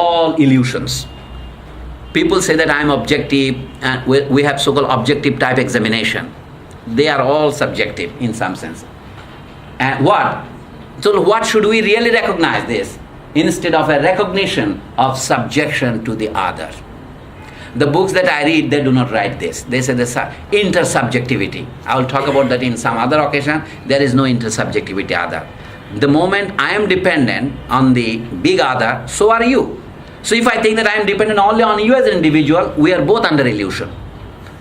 all illusions. People say that I'm objective, and we have so-called objective type examination. They are all subjective in some sense. And what? So what should we really recognize this? Instead of a recognition of subjection to the other. The books that I read, they do not write this. They say this intersubjectivity. I will talk about that in some other occasion. There is no intersubjectivity other. The moment I am dependent on the big other, so are you. So if I think that I am dependent only on you as an individual, we are both under illusion.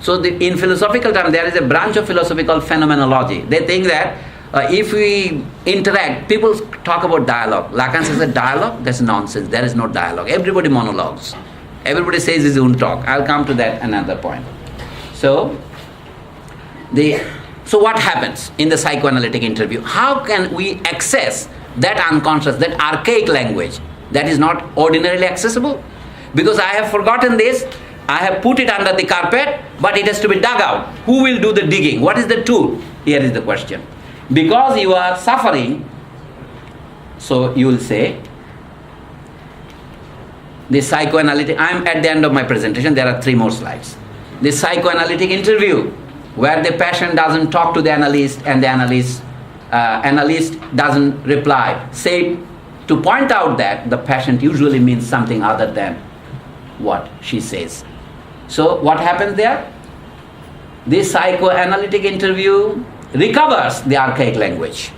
So in philosophical terms, there is a branch of philosophical phenomenology. They think that if we interact, people talk about dialogue. Lakan says that dialogue, that's nonsense. There is no dialogue. Everybody monologues. Everybody says his own talk. I'll come to that another point. So what happens in the psychoanalytic interview? How can we access that unconscious, that archaic language that is not ordinarily accessible? Because I have forgotten this, I have put it under the carpet, but it has to be dug out. Who will do the digging? What is the tool? Here is the question. Because you are suffering, so you will say, the psychoanalytic, I am at the end of my presentation, there are 3 more slides. The psychoanalytic interview, where the patient doesn't talk to the analyst and the analyst doesn't reply, say to point out that the patient usually means something other than what she says. So what happens there? The psychoanalytic interview recovers the archaic language.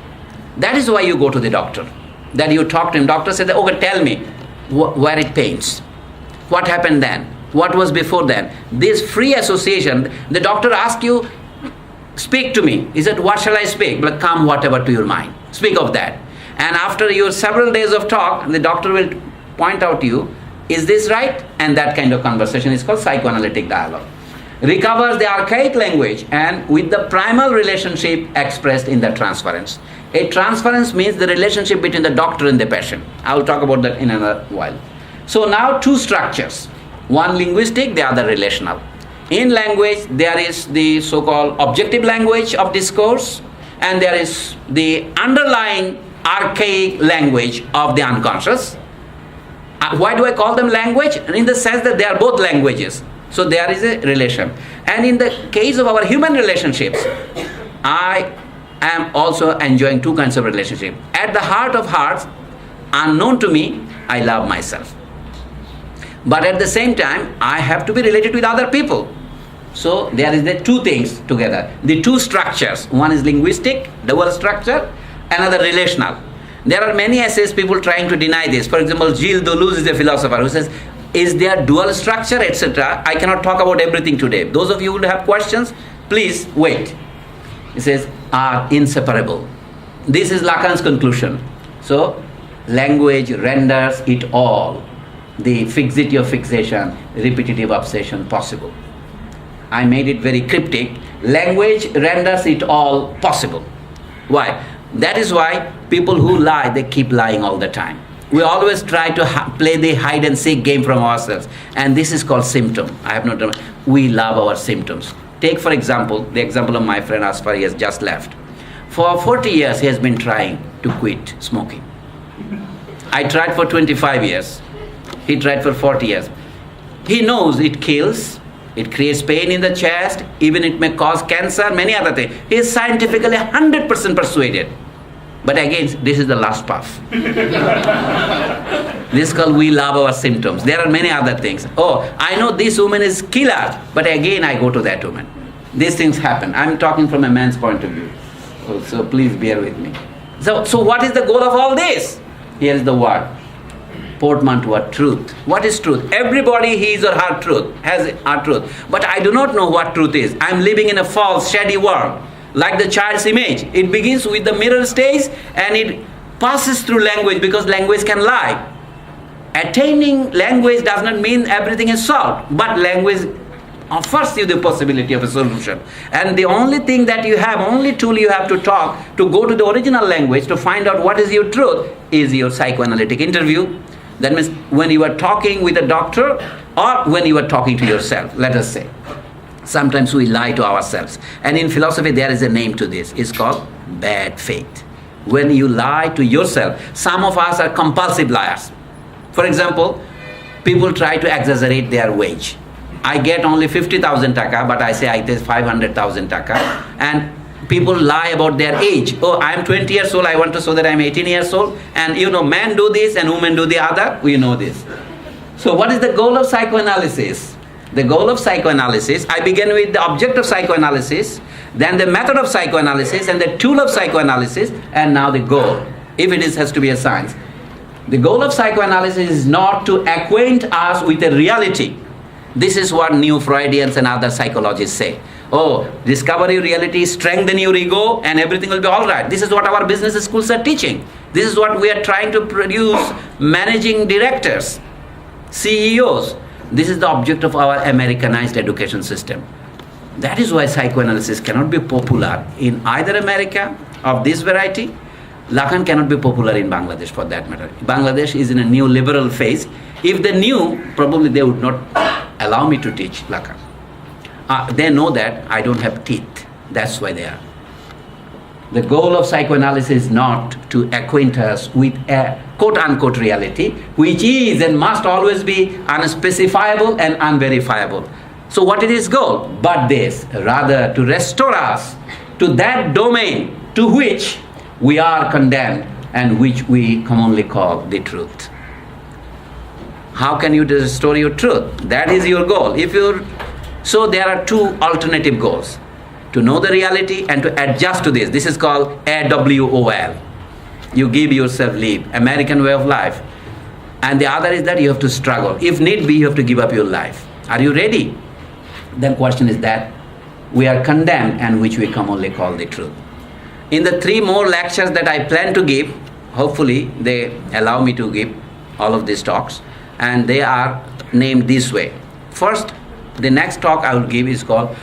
That is why you go to the doctor. That you talk to him. Doctor says, okay, tell me where it pains. What happened then? What was before then? This free association, the doctor asks you, speak to me. He said, what shall I speak? But come whatever to your mind. Speak of that. And after your several days of talk, the doctor will point out to you, is this right? And that kind of conversation is called psychoanalytic dialogue. Recovers the archaic language and with the primal relationship expressed in the transference. A transference means the relationship between the doctor and the patient. I will talk about that in another while. So now 2 structures. One linguistic, the other relational. In language, there is the so-called objective language of discourse, and there is the underlying archaic language of the unconscious. Why do I call them language? In the sense that they are both languages. So there is a relation. And in the case of our human relationships, I am also enjoying 2 kinds of relationship. At the heart of hearts, unknown to me, I love myself. But at the same time, I have to be related with other people. So there is the 2 things together. The 2 structures. One is linguistic, dual structure, another relational. There are many essays, people trying to deny this. For example, Gilles Deleuze is a philosopher who says, is there dual structure, etc.? I cannot talk about everything today. Those of you who have questions, please wait. He says, are inseparable. This is Lacan's conclusion. So, language renders it all, the fixity of fixation, repetitive obsession possible. I made it very cryptic. Language renders it all possible. Why? That is why people who lie, they keep lying all the time. We always try to play the hide and seek game from ourselves. And this is called symptom. I have not done. We love our symptoms. Take for example, the example of my friend Asfar, he has just left. For 40 years he has been trying to quit smoking. I tried for 25 years. He tried for 40 years. He knows it kills, it creates pain in the chest, even it may cause cancer, many other things. He is scientifically 100% persuaded. But again, this is the last puff. This is called we love our symptoms. There are many other things. Oh, I know this woman is killer, but again I go to that woman. These things happen. I'm talking from a man's point of view. So please bear with me. So what is the goal of all this? Here is the word. Portmanteau, truth. What is truth? Everybody, his or her truth, has our truth. But I do not know what truth is. I'm living in a false, shady world. Like the child's image. It begins with the mirror stage and it passes through language because language can lie. Attaining language does not mean everything is solved. But language offers you the possibility of a solution. And the only thing that you have, only tool you have to talk, to go to the original language, to find out what is your truth, is your psychoanalytic interview. That means when you are talking with a doctor or when you are talking to yourself, let us say. Sometimes we lie to ourselves. And in philosophy there is a name to this. It's called bad faith. When you lie to yourself, some of us are compulsive liars. For example, people try to exaggerate their wage. I get only 50,000 taka, but I say I get 500,000 taka. And people lie about their age. Oh, I'm 20 years old, I want to show that I'm 18 years old. And men do this and women do the other. We know this. So what is the goal of psychoanalysis? The goal of psychoanalysis, I begin with the object of psychoanalysis, then the method of psychoanalysis, and the tool of psychoanalysis, and now the goal, if it has to be a science. The goal of psychoanalysis is not to acquaint us with a reality. This is what new Freudians and other psychologists say. Oh, discover your reality, strengthen your ego, and everything will be all right. This is what our business schools are teaching. This is what we are trying to produce managing directors, CEOs. This is the object of our Americanized education system. That is why psychoanalysis cannot be popular in either America of this variety. Lakan cannot be popular in Bangladesh for that matter. Bangladesh is in a new liberal phase. If they knew, probably they would not allow me to teach Lakan. They know that I don't have teeth. That's why they are. The goal of psychoanalysis is not to acquaint us with a quote-unquote reality, which is and must always be unspecifiable and unverifiable. So what is its goal? But this, rather to restore us to that domain to which we are condemned and which we commonly call the truth. How can you restore your truth? That is your goal. So there are two alternative goals. To know the reality and to adjust to this. This is called AWOL. You give yourself leave, American way of life. And the other is that you have to struggle. If need be, you have to give up your life. Are you ready? Then question is that we are condemned and which we commonly call the truth. In the 3 more lectures that I plan to give, hopefully they allow me to give all of these talks, and they are named this way. First, the next talk I will give is called,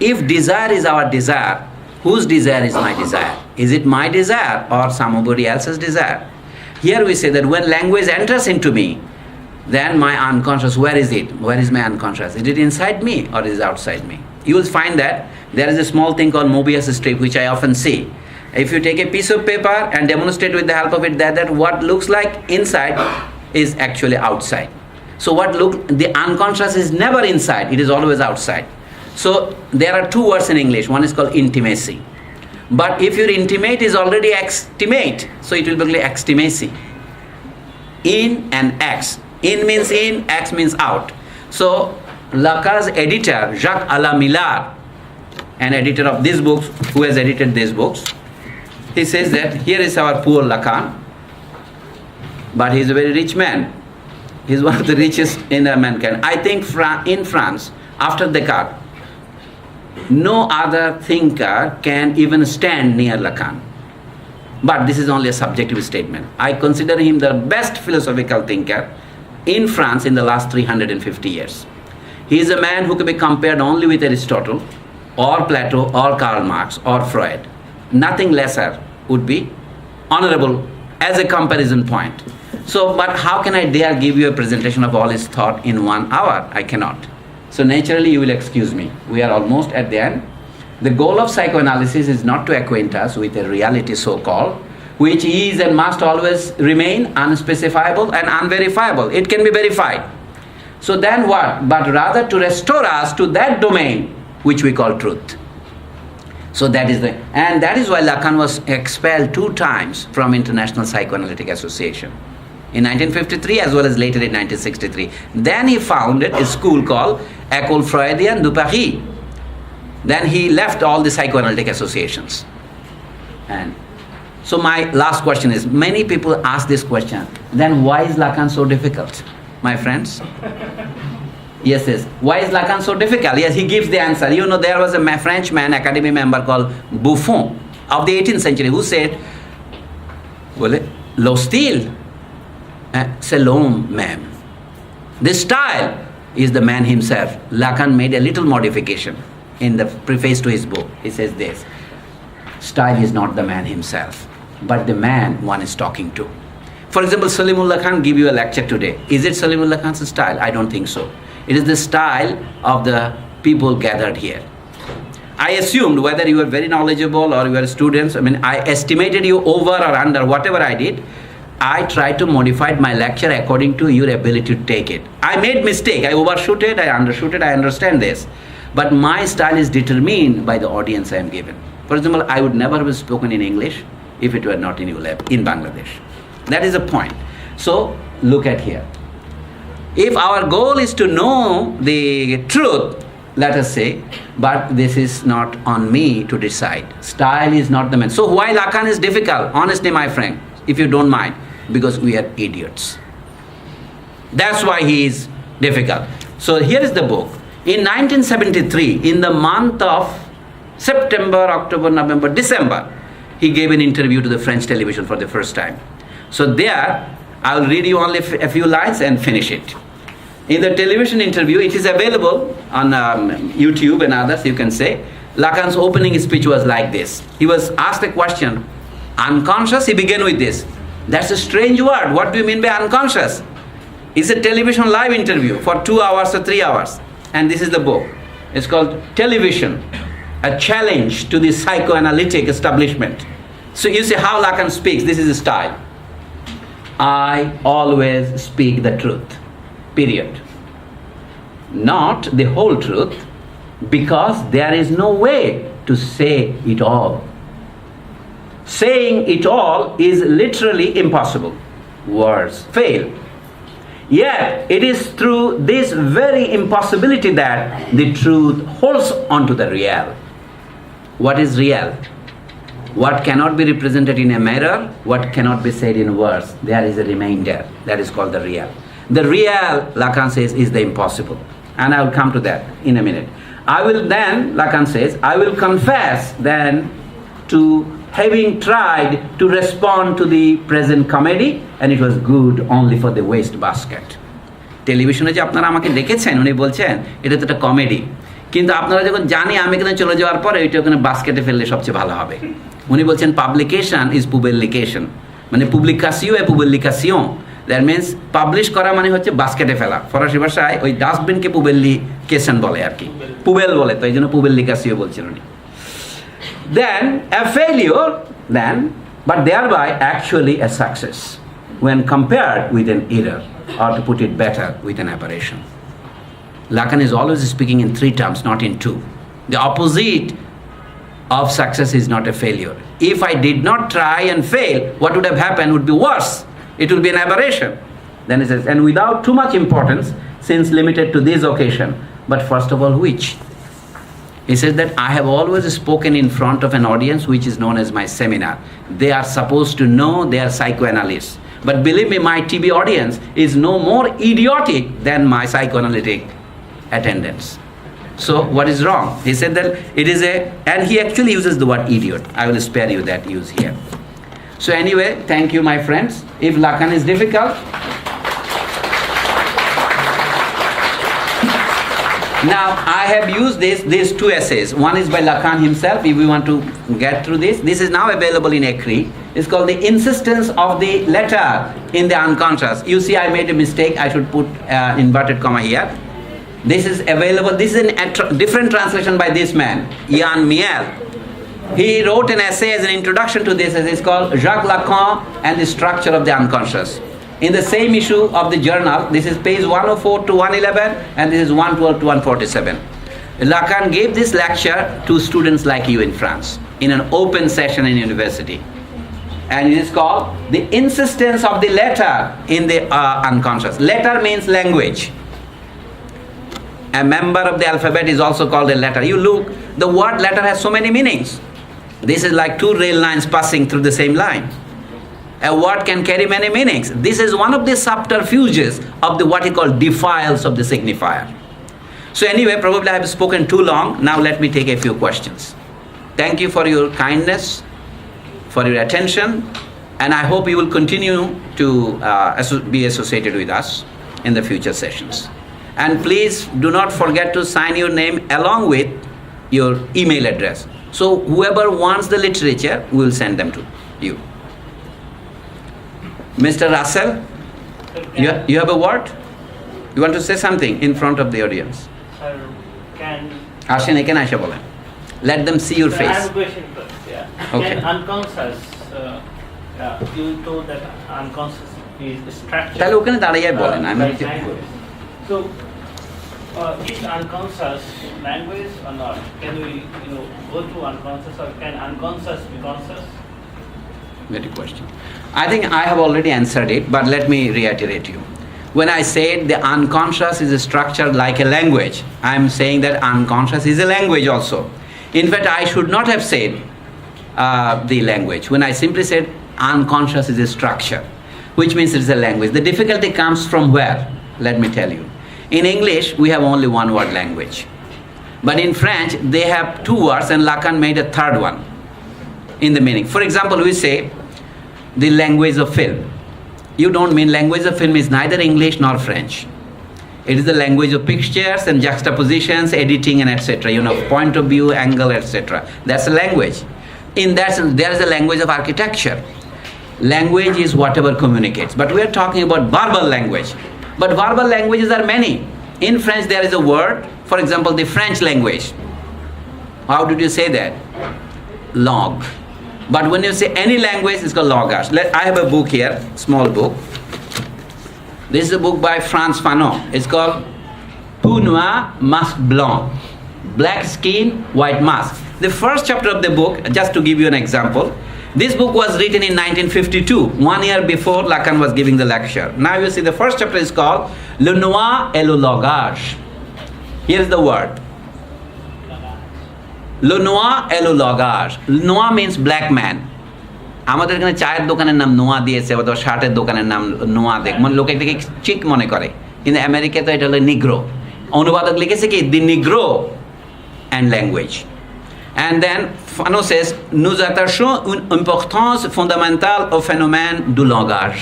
if desire is our desire, whose desire is my desire? Is it my desire or somebody else's desire? Here we say that when language enters into me, then my unconscious, where is it? Where is my unconscious? Is it inside me or is it outside me? You will find that there is a small thing called Mobius strip, which I often see. If you take a piece of paper and demonstrate with the help of it that what looks like inside is actually outside. So the unconscious is never inside, it is always outside. So there are 2 words in English. One is called intimacy. But if your intimate is already extimate, so it will be called extimacy. In and ex. In means in, ex means out. So Lacan's editor, Jacques Alain Millard, an editor of these books, who has edited these books, he says that here is our poor Lacan, but he is a very rich man. He is one of the richest in mankind. I think in France, after Descartes, no other thinker can even stand near Lacan. But this is only a subjective statement. I consider him the best philosophical thinker in France in the last 350 years. He is a man who can be compared only with Aristotle or Plato or Karl Marx or Freud. Nothing lesser would be honorable as a comparison point. So, but how can I dare give you a presentation of all his thought in 1 hour? I cannot. So naturally you will excuse me. We are almost at the end. The goal of psychoanalysis is not to acquaint us with a reality so-called, which is and must always remain unspecifiable and unverifiable. It can be verified. So then what? But rather to restore us to that domain which we call truth. So that is and that is why Lacan was expelled 2 times from International Psychoanalytic Association. In 1953 as well as later in 1963. Then he founded a school called École Freudienne de Paris. Then he left all the psychoanalytic associations. And so my last question is, many people ask this question, then why is Lacan so difficult, my friends? Yes. Why is Lacan so difficult? Yes, he gives the answer. There was a Frenchman, Academy member called Buffon of the 18th century who said, le style, c'est l'homme même. The style is the man himself. Lacan made a little modification in the preface to his book. He says this, style is not the man himself, but the man one is talking to. For example, Salimullah Khan give you a lecture today. Is it Salimullah Khan's style? I don't think so. It is the style of the people gathered here. I assumed whether you were very knowledgeable or you were students, I estimated you over or under, whatever I did, I try to modify my lecture according to your ability to take it. I made mistake, I overshoot it, I undershoot it, I understand this. But my style is determined by the audience I am given. For example, I would never have spoken in English if it were not in ULAB, in Bangladesh. That is the point. So, look at here. If our goal is to know the truth, let us say, but this is not on me to decide. Style is not the man. So why Lakan is difficult? Honestly, my friend, if you don't mind, because we are idiots. That's why he is difficult. So here is the book. In 1973, in the month of September, October, November, December, he gave an interview to the French television for the first time. So there, I will read you only a few lines and finish it. In the television interview, it is available on YouTube and others, you can say. Lakan's opening speech was like this. He was asked a question, unconscious, he began with this. That's a strange word. What do you mean by unconscious? It's a television live interview for 2 hours or 3 hours. And this is the book. It's called Television, a Challenge to the Psychoanalytic Establishment. So you see how Lakan speaks. This is his style. I always speak the truth. Period. Not the whole truth, because there is no way to say it all. Saying it all is literally impossible. Words fail. Yet it is through this very impossibility that the truth holds on to the real. What is real? What cannot be represented in a mirror, what cannot be said in words, there is a remainder. That is called the real. The real, Lakan says, is the impossible. And I will come to that in a minute. I will then, Lakan says, I will confess then to having tried to respond to the present comedy, and it was good only for the waste basket. টেলিভিশনে যে আপনারা আমাকে দেখেছেন, উনি বলছেন এটা তো একটা কমেডি, কিন্তু আপনারা যখন জানি আমি এখানে চলে যাওয়ার পরে ওইটা ওখানে বাস্কেটে ফেললে সবচেয়ে ভালো হবে। উনি বলছেন পাবলিকেশন ইজ পুবেলিকেশন, মানে পুবলিকাসিও এ পুবেলিকাসিও। দ্যাট মিনস পাবলিশ করা মানে হচ্ছে বাস্কেটে ফেলা। ফরাসি ভাষায় ওই ডাস্টবিনকে পুবেলিকেশন বলে আর কি, পুবেল বলে, তো এই জন্য পুবেলিকাসিও বলছেন উনি। Then a failure, then, but thereby actually a success when compared with an error, or to put it better, with an aberration. Lakan is always speaking in 3 terms, not in 2. The opposite of success is not a failure. If I did not try and fail, what would have happened would be worse. It would be an aberration. Then he says, and without too much importance, since limited to this occasion, but first of all, which? He says that I have always spoken in front of an audience which is known as my seminar. They are supposed to know they are psychoanalysts. But believe me, my TV audience is no more idiotic than my psychoanalytic attendance. So what is wrong? He said that it is and he actually uses the word idiot. I will spare you that use here. So anyway, thank you, my friends. If Lakan is difficult, now I have used these 2 essays. One is by Lakan himself, if we want to get through this. This is now available in ECRI. It's called The Insistence of the Letter in the Unconscious. You see, I made a mistake. I should put inverted comma here. This is available. This is a different translation by this man, Ian Miel. He wrote an essay as an introduction to this. It's called Jacques Lacan and the Structure of the Unconscious. In the same issue of the journal, this is page 104 to 111, and this is 112 to 147. Lacan gave this lecture to students like you in France, in an open session in university. And it is called The Insistence of the Letter in the Unconscious. Letter means language. A member of the alphabet is also called a letter. You look, the word letter has so many meanings. This is like 2 rail lines passing through the same line. A word can carry many meanings. This is one of the subterfuges of the what he called defiles of the signifier. So anyway, probably I have spoken too long. Now let me take a few questions. Thank you for your kindness, for your attention, and I hope you will continue to be associated with us in the future sessions. And please do not forget to sign your name along with your email address. So whoever wants the literature, we will send them to you. Mr. Russell, you have a word? You want to say something in front of the audience? Sir, can... Ashen, I can Asha bolen. Let them see your Sir, face. I have a question first, yeah. Okay. Can unconscious You told that unconscious is structure. তাহলে ওখানে দাঁড়িয়ে বলেন আমি like language. So, is unconscious language or not? Can we, go to unconscious, or can unconscious be conscious? Very question. I think I have already answered it, but let me reiterate you. When I said the unconscious is structured like a language, I am saying that unconscious is a language also. In fact, I should not have said the language. When I simply said unconscious is a structure, which means it is a language. The difficulty comes from where? Let me tell you. In English, we have only one word language. But in French, they have two words, and Lakan made a third one in the meaning. For example, we say the language of film. You don't mean language of film is neither English nor French. It is the language of pictures and juxtapositions, editing and etc. Point of view, angle, etc. That's a language. In that sense, there is a language of architecture. Language is whatever communicates. But we are talking about verbal language. But verbal languages are many. In French, there is a word, for example, the French language. How did you say that? Langue. But when you say any language, it's called langage. I have a book here, small book. This is a book by Frantz Fanon. It's called Peau Noire, Masque Blanc. Black skin, white mask. The first chapter of the book, just to give you an example, this book was written in 1952, 1 year before Lakan was giving the lecture. Now you see the first chapter is called Le Noir et le Langage. Here's the word. Le Noir et le Langage. Noir means black man. আমাদের এখানে চায়ের দোকানের নাম নোয়া দিয়েছে, অথবা শার্টের দোকানের নাম নোয়া দেখ, লোকে এটাকে চিক মনে করে। কিন্তু আমেরিকাতে তো এটা হলো নিগ্রো। অনুবাদক লিখেছে কি the Negro and language. And then Fanon says, nous attachons une importance fondamentale au phénomène du langage.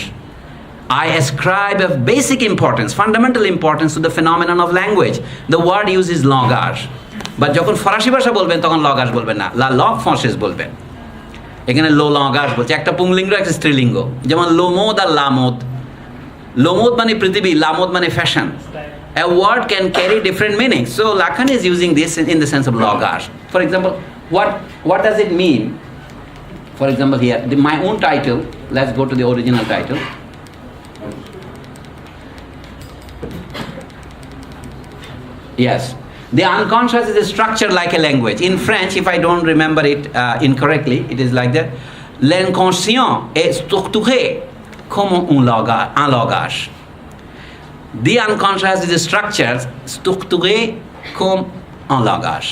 I ascribe a basic importance, fundamental importance to the phenomenon of language. The word used is langage. But যখন ফরাসি ভাষা বলবেন তখন langage বলবেন না, la langue française বলবেন। এখানে লো langage বলছে, একটা পুংলিঙ্গ একটা স্ত্রীলিঙ্গ, যেমন লোমোদ আর লামোদ। লোমোদ মানে পৃথিবী, লামোদ মানে fashion. A word can carry different meanings. So Lakan is using this in the sense of langage. For example, what does it mean? For example, here, my own title, let's go to the original title. Yes. The unconscious is a structure like a language. In French, if I don't remember it incorrectly, it is like that. L'inconscient est structuré comme un langage. The unconscious is structured, structuré comme un langage.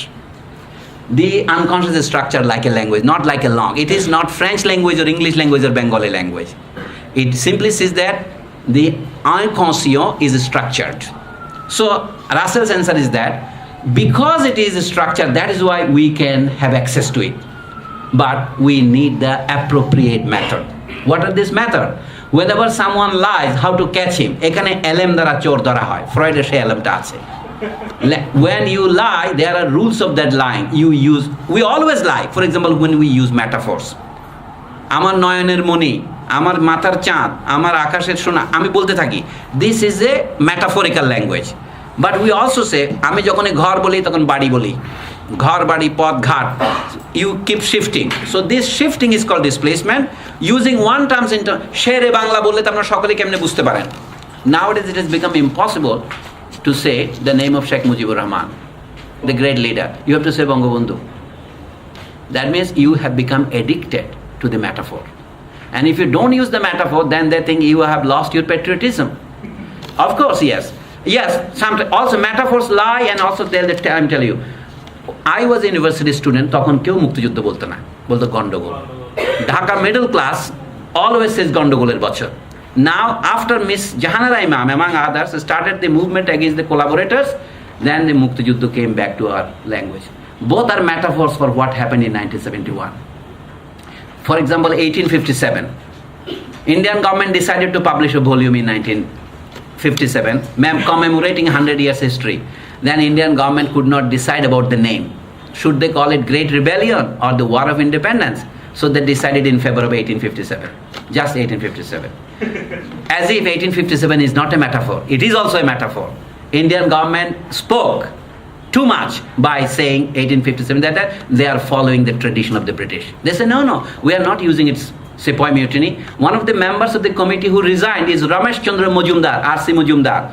The unconscious is structured like a language, not like a langue. It is not French language or English language or Bengali language. It simply says that the unconscient is structured. So Russell's answer is that because it is structured, that is why we can have access to it. But we need the appropriate method. What are this method? Whenever someone lies, how to catch him? এখানে এলএম দ্বারা চোর ধরা হয়, ফ্রয়েডের সেই এলএমটা আছে। When you lie, there are rules of that lying. We always lie. For example, when we use metaphors. আমার নয়নের মণি, আমার মাথার চাঁদ, আমার আকাশের সোনা, আমি বলতে থাকি। This is a metaphorical language. But we also say, আমি যখন ঘর বলি তখন বাড়ি বলি। ঘর বাড়ি পথ ঘাট, you keep shifting. So this shifting is called displacement. Using one terms in শেরে বাংলা বললে তো আপনারা সকলে কেমনে বুঝতে পারেন। Nowadays it has become impossible to say the name of Sheikh Mujibur Rahman, the great leader. You have to say Bangabandhu. That means you have become addicted to the metaphor. And if you don't use the metaphor, then they think you have lost your patriotism. Of course, yes. Yes, sometimes also metaphors lie, and also I'm telling you, I was a university student, তখন কেউ মুক্তিযুদ্ধ বলতো না, বলতো গন্ডগোল। Dhaka middle class always says গন্ডগোলের বছর। Now, after Miss Jahanara Imam, among others, started the movement against the collaborators, then the Muktijuddu came back to our language. Both are metaphors for what happened in 1971. For example, 1857. Indian government decided to publish a volume in 1957, commemorating 100 years history. Then Indian government could not decide about the name. Should they call it Great Rebellion or the War of Independence? So they decided in February 1857, just 1857. As if 1857 is not a metaphor. It is also a metaphor. Indian government spoke too much by saying 1857 that they are following the tradition of the British. They say, no, we are not using its Sepoy mutiny. One of the members of the committee who resigned is Ramesh Chandra Mujumdar, R.C. Mujumdar.